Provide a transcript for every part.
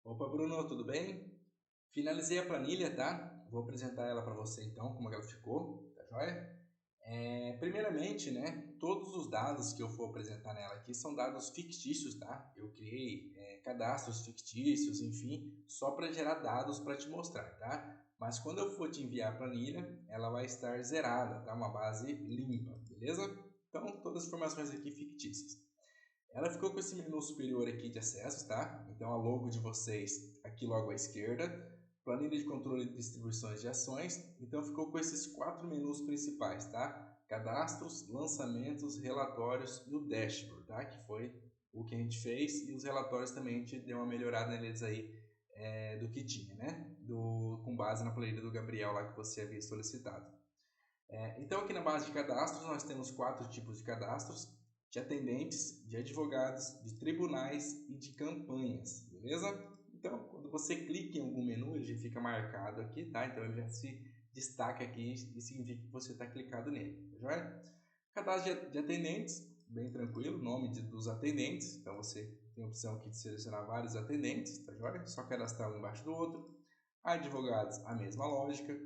Opa, Bruno, tudo bem? Finalizei a planilha, tá? Vou apresentar ela para você então, como ela ficou, tá joia? Primeiramente, né, todos os dados que eu for apresentar nela aqui são dados fictícios, tá? Eu criei cadastros fictícios, enfim, só para gerar dados para te mostrar, tá? Mas quando eu for te enviar a planilha, ela vai estar zerada, tá? Uma base limpa, beleza? Então, todas as informações aqui fictícias. Ela ficou com esse menu superior aqui de acessos, tá? Então a logo de vocês aqui logo à esquerda, planilha de controle de distribuições de ações, então ficou com esses 4 menus principais, tá? Cadastros, lançamentos, relatórios e o dashboard, tá? Que foi o que a gente fez, e os relatórios também a gente deu uma melhorada neles aí do que tinha, né? Com base na planilha do Gabriel lá que você havia solicitado. Então, aqui na base de cadastros, nós temos 4 tipos de cadastros: de atendentes, de advogados, de tribunais e de campanhas, beleza? Então, quando você clica em algum menu, ele já fica marcado aqui, tá? Então, ele já se destaca aqui e significa que você está clicado nele, tá joia? Cadastro de atendentes, bem tranquilo, nome dos atendentes. Então, você tem a opção aqui de selecionar vários atendentes, tá joia? Só cadastrar um embaixo do outro. Advogados, a mesma lógica.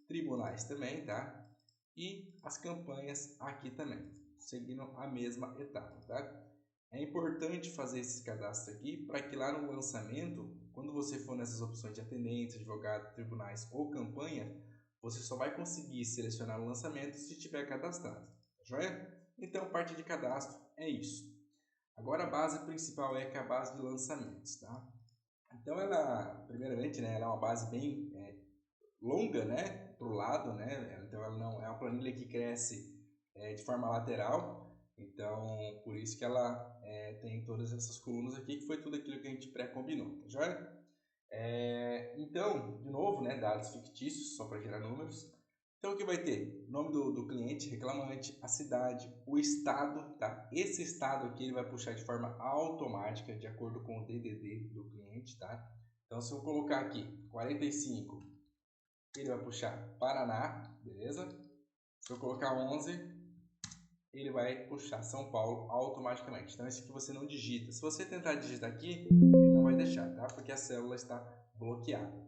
Tribunais também, tá? E as campanhas aqui também, seguindo a mesma etapa, tá? É importante fazer esses cadastros aqui para que lá no lançamento, quando você for nessas opções de atendente, advogado, tribunais ou campanha, você só vai conseguir selecionar o lançamento se tiver cadastrado, tá joia? Então, parte de cadastro é isso. Agora a base principal é que é a base de lançamentos, tá? Então ela, primeiramente, né, ela é uma base bem longa, né, para o lado, né? Então ela não é uma planilha que cresce de forma lateral. Então por isso que ela tem todas essas colunas aqui, que foi tudo aquilo que a gente pré-combinou, tá joia? Então, de novo, né, dados fictícios, só para gerar números. Então, o que vai ter? Nome do cliente, reclamante, a cidade, o estado, tá? Esse estado aqui ele vai puxar de forma automática, de acordo com o DDD do cliente, tá? Então, se eu colocar aqui 45, ele vai puxar Paraná, beleza? Se eu colocar 11, ele vai puxar São Paulo automaticamente. Então, esse aqui você não digita. Se você tentar digitar aqui, ele não vai deixar, tá? Porque a célula está bloqueada.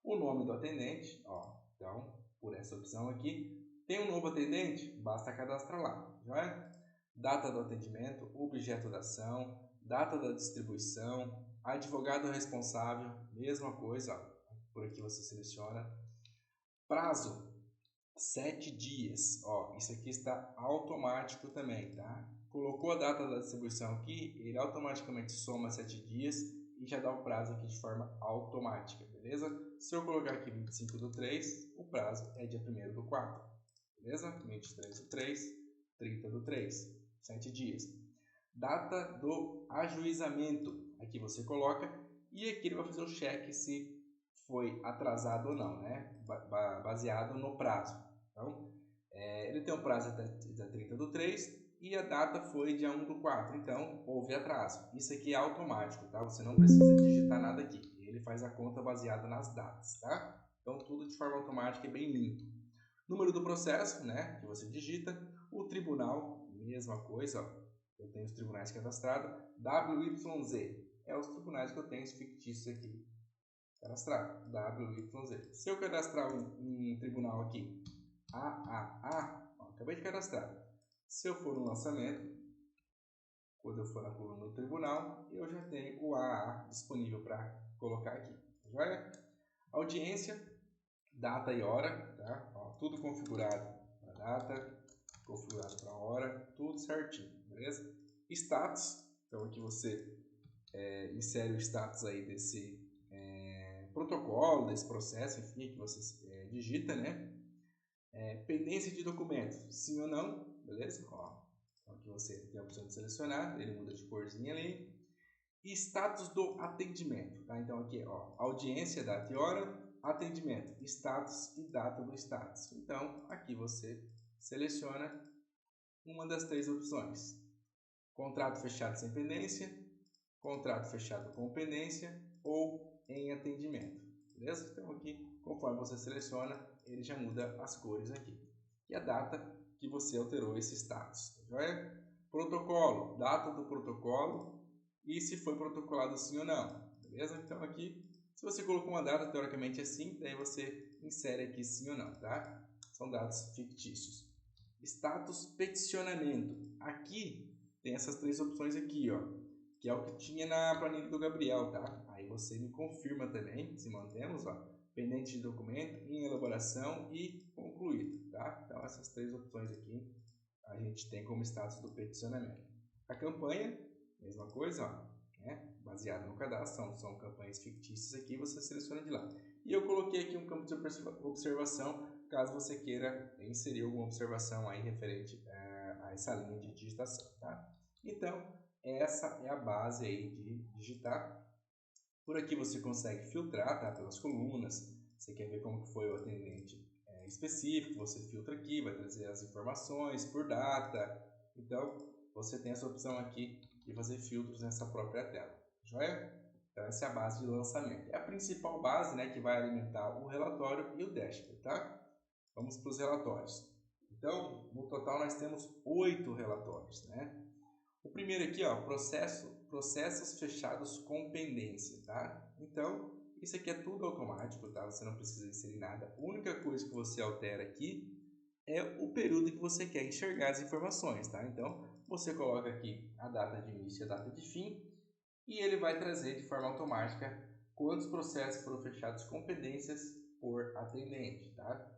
O nome do atendente, ó, então, por essa opção aqui. Tem um novo atendente? Basta cadastrar lá, já é? Data do atendimento, objeto da ação, data da distribuição, advogado responsável, mesma coisa, ó, por aqui você seleciona. Prazo, 7 dias. Ó, isso aqui está automático também, tá? Colocou a data da distribuição aqui, ele automaticamente soma 7 dias e já dá o prazo aqui de forma automática, beleza? Se eu colocar aqui 25/3, o prazo é dia 1º do 4, beleza? 23/3, 30/3, 7 dias. Data do ajuizamento, aqui você coloca e aqui ele vai fazer o cheque se foi atrasado ou não, né? Baseado no prazo. Então, ele tem um prazo até 30/3 e a data foi dia 1/4, então houve atraso. Isso aqui é automático, tá? Você não precisa digitar nada aqui. Ele faz a conta baseada nas datas, tá? Então tudo de forma automática e bem limpo. Número do processo, né? Que você digita. O tribunal, mesma coisa, ó. Eu tenho os tribunais cadastrados. WYZ é os tribunais que eu tenho fictícios aqui cadastrar, WYZ. Se eu cadastrar um tribunal aqui, AAA, ó, acabei de cadastrar. Se eu for no lançamento, quando eu for na coluna do tribunal, eu já tenho o AAA disponível para colocar aqui. Joia? Audiência, data e hora, tá? Ó, tudo configurado para data, configurado para hora, tudo certinho, beleza? Status, então aqui você insere o status aí desse protocolo, desse processo, enfim, que você digita, né? Pendência de documentos, sim ou não, beleza? Ó, então aqui você tem a opção de selecionar, ele muda de corzinha ali. E status do atendimento, tá? Então aqui, ó, audiência, data e hora, atendimento, status e data do status. Então aqui você seleciona uma das 3 opções: contrato fechado sem pendência, contrato fechado com pendência ou em atendimento, beleza? Então aqui, conforme você seleciona, ele já muda as cores aqui. E a data que você alterou esse status, tá joia? Protocolo, data do protocolo e se foi protocolado sim ou não, beleza? Então aqui, se você colocou uma data, teoricamente é sim, daí você insere aqui sim ou não, tá? São dados fictícios. Status peticionamento. Aqui tem essas três opções aqui, ó, que é o que tinha na planilha do Gabriel, tá? Aí você me confirma também, se mantemos, ó, pendente de documento, em elaboração e concluído, tá? Então essas três opções aqui a gente tem como status do peticionamento. A campanha, mesma coisa, ó, né? Baseado no cadastro, são campanhas fictícias aqui, você seleciona de lá. E eu coloquei aqui um campo de observação, caso você queira inserir alguma observação aí referente a essa linha de digitação, tá? Então, essa é a base aí de digitar. Por aqui você consegue filtrar, tá? Pelas colunas. Você quer ver como foi o atendente específico, você filtra aqui, vai trazer as informações por data. Então, você tem essa opção aqui de fazer filtros nessa própria tela. Joia? Então, essa é a base de lançamento. É a principal base, né, que vai alimentar o relatório e o dashboard, tá? Vamos para os relatórios. Então, no total nós temos 8 relatórios, né? O primeiro aqui, ó, processos fechados com pendência, tá? Então, isso aqui é tudo automático, tá? Você não precisa inserir nada. A única coisa que você altera aqui é o período que você quer enxergar as informações, tá? Então, você coloca aqui a data de início e a data de fim e ele vai trazer de forma automática quantos processos foram fechados com pendências por atendente, tá?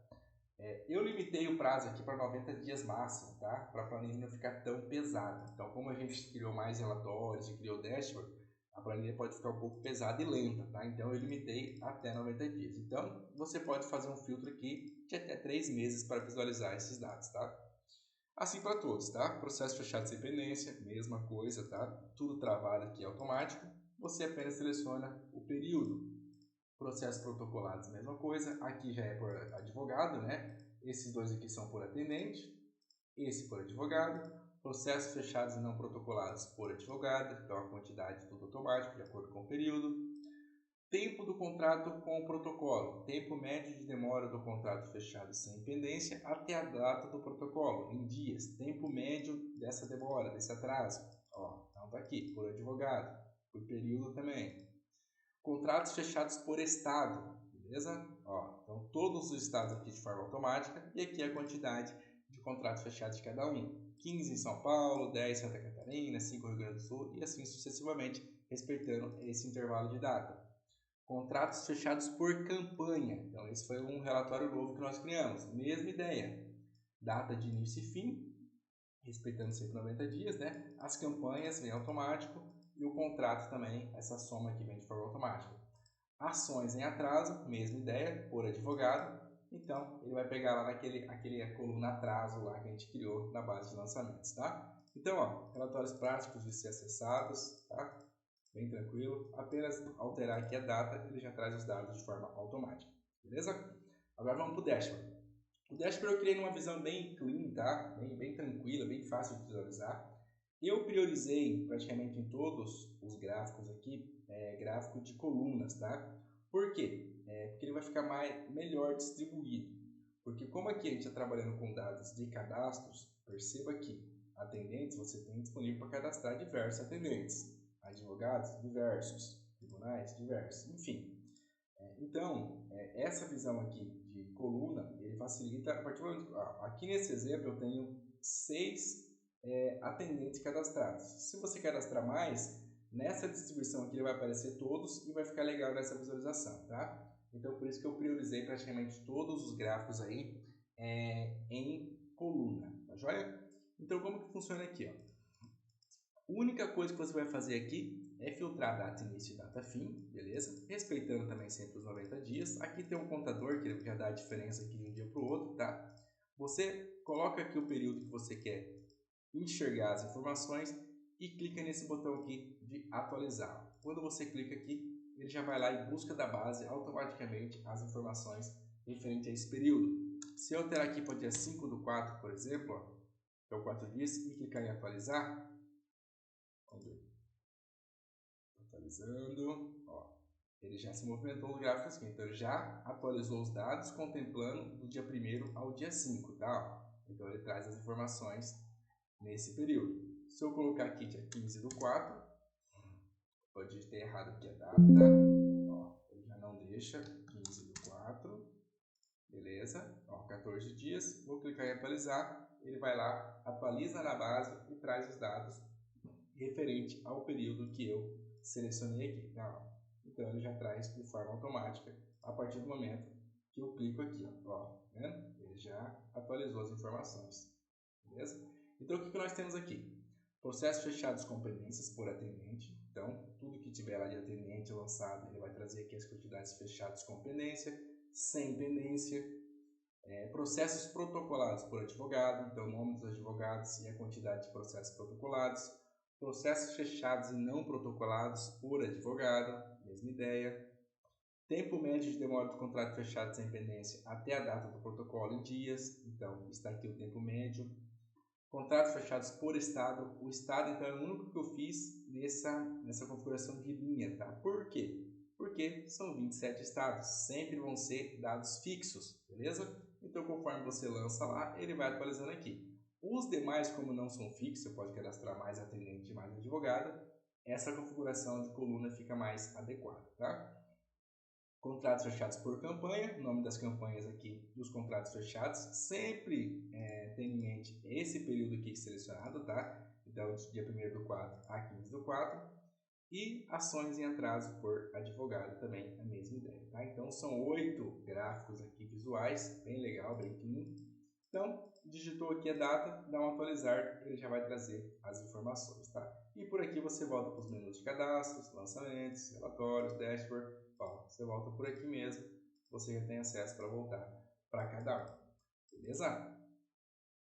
Eu limitei o prazo aqui para 90 dias máximo, tá? Para a planilha não ficar tão pesada. Então, como a gente criou mais relatórios e criou dashboard, a planilha pode ficar um pouco pesada e lenta, tá? Então, eu limitei até 90 dias. Então, você pode fazer um filtro aqui de até 3 meses para visualizar esses dados, tá? Assim para todos, tá? Processo fechado sem pendência, mesma coisa, tá? Tudo travado aqui automático. Você apenas seleciona o período. Processos protocolados, mesma coisa. Aqui já é por advogado, né? Esses dois aqui são por atendente. Esse por advogado. Processos fechados e não protocolados por advogado. Então a quantidade tudo automático, de acordo com o período. Tempo do contrato com o protocolo. Tempo médio de demora do contrato fechado sem pendência até a data do protocolo, em dias. Tempo médio dessa demora, desse atraso. Ó, então tá aqui, por advogado. Por período também. Contratos fechados por estado, beleza? Ó, então todos os estados aqui de forma automática e aqui a quantidade de contratos fechados de cada um. 15 em São Paulo, 10 em Santa Catarina, 5 no Rio Grande do Sul e assim sucessivamente, respeitando esse intervalo de data. Contratos fechados por campanha. Então esse foi um relatório novo que nós criamos. Mesma ideia. Data de início e fim, respeitando sempre 90 dias, né? As campanhas vem automático. E o contrato também, essa soma aqui vem de forma automática. Ações em atraso, mesma ideia, por advogado. Então, ele vai pegar lá aquele coluna atraso lá que a gente criou na base de lançamentos, tá? Então, ó, relatórios práticos de ser acessados, tá? Bem tranquilo. Apenas alterar aqui a data, ele já traz os dados de forma automática, beleza? Agora vamos para o dashboard. O dashboard eu criei numa visão bem clean, tá? Bem tranquila, bem fácil de visualizar. Eu priorizei praticamente em todos os gráficos aqui, gráfico de colunas, tá? Por quê? Porque ele vai ficar melhor distribuído. Porque como aqui a gente está trabalhando com dados de cadastros, perceba que atendentes você tem disponível para cadastrar diversos atendentes. Advogados, diversos. Tribunais, diversos. Enfim. Então, essa visão aqui de coluna, ele facilita, a partir do momento, aqui nesse exemplo eu tenho 6 atendentes cadastrados. Se você cadastrar mais, nessa distribuição aqui ele vai aparecer todos e vai ficar legal nessa visualização, tá? Então por isso que eu priorizei praticamente todos os gráficos aí em coluna, tá joia? Então como que funciona aqui, ó? A única coisa que você vai fazer aqui é filtrar data início e data fim, beleza? Respeitando também sempre os 90 dias. Aqui tem um contador que já dá a diferença aqui de um dia para o outro, tá? Você coloca aqui o período que você quer enxergar as informações e clica nesse botão aqui de atualizar. Quando você clica aqui, ele já vai lá e busca da base automaticamente as informações referente a esse período. Se eu alterar aqui para o dia 5/4, por exemplo, ó, que é o 4 dias, e clicar em atualizar, vamos ver, atualizando, ó, ele já se movimentou no gráfico assim, então ele já atualizou os dados contemplando do dia 1º ao dia 5, tá? Então ele traz as informações nesse período. Se eu colocar aqui dia 15/4, Eu digitei errado aqui a data, ó, ele já não deixa, 15/4, beleza, ó, 14 dias, vou clicar em atualizar, ele vai lá, atualiza na base e traz os dados referente ao período que eu selecionei aqui, tá? Então ele já traz de forma automática a partir do momento que eu clico aqui, ó, tá vendo? Ele já atualizou as informações, beleza? Então o que nós temos aqui? Processos fechados com pendências por atendente. Então, tudo que tiver lá de atendente lançado, ele vai trazer aqui as quantidades fechadas com pendência, sem pendência. Processos protocolados por advogado, então o nome dos advogados e a quantidade de processos protocolados. Processos fechados e não protocolados por advogado, mesma ideia. Tempo médio de demora do contrato fechado sem pendência até a data do protocolo em dias, então está aqui o tempo médio. Contratos fechados por estado, o estado então é o único que eu fiz nessa configuração de linha, tá? Por quê? Porque são 27 estados, sempre vão ser dados fixos, beleza? Então conforme você lança lá, ele vai atualizando aqui. Os demais, como não são fixos, você pode cadastrar mais atendente e mais advogado, essa configuração de coluna fica mais adequada, tá? Contratos fechados por campanha, o nome das campanhas aqui dos contratos fechados, sempre tem em mente esse período aqui selecionado, tá? Então, dia 1º/4 a 15/4. E ações em atraso por advogado também, a mesma ideia, tá? Então, são 8 gráficos aqui visuais, bem legal, bem clean. Então, digitou aqui a data, dá um atualizar, ele já vai trazer as informações, tá? E por aqui você volta para os menus de cadastros, lançamentos, relatórios, dashboard. Ó, você volta por aqui mesmo, você já tem acesso para voltar para cada um, beleza?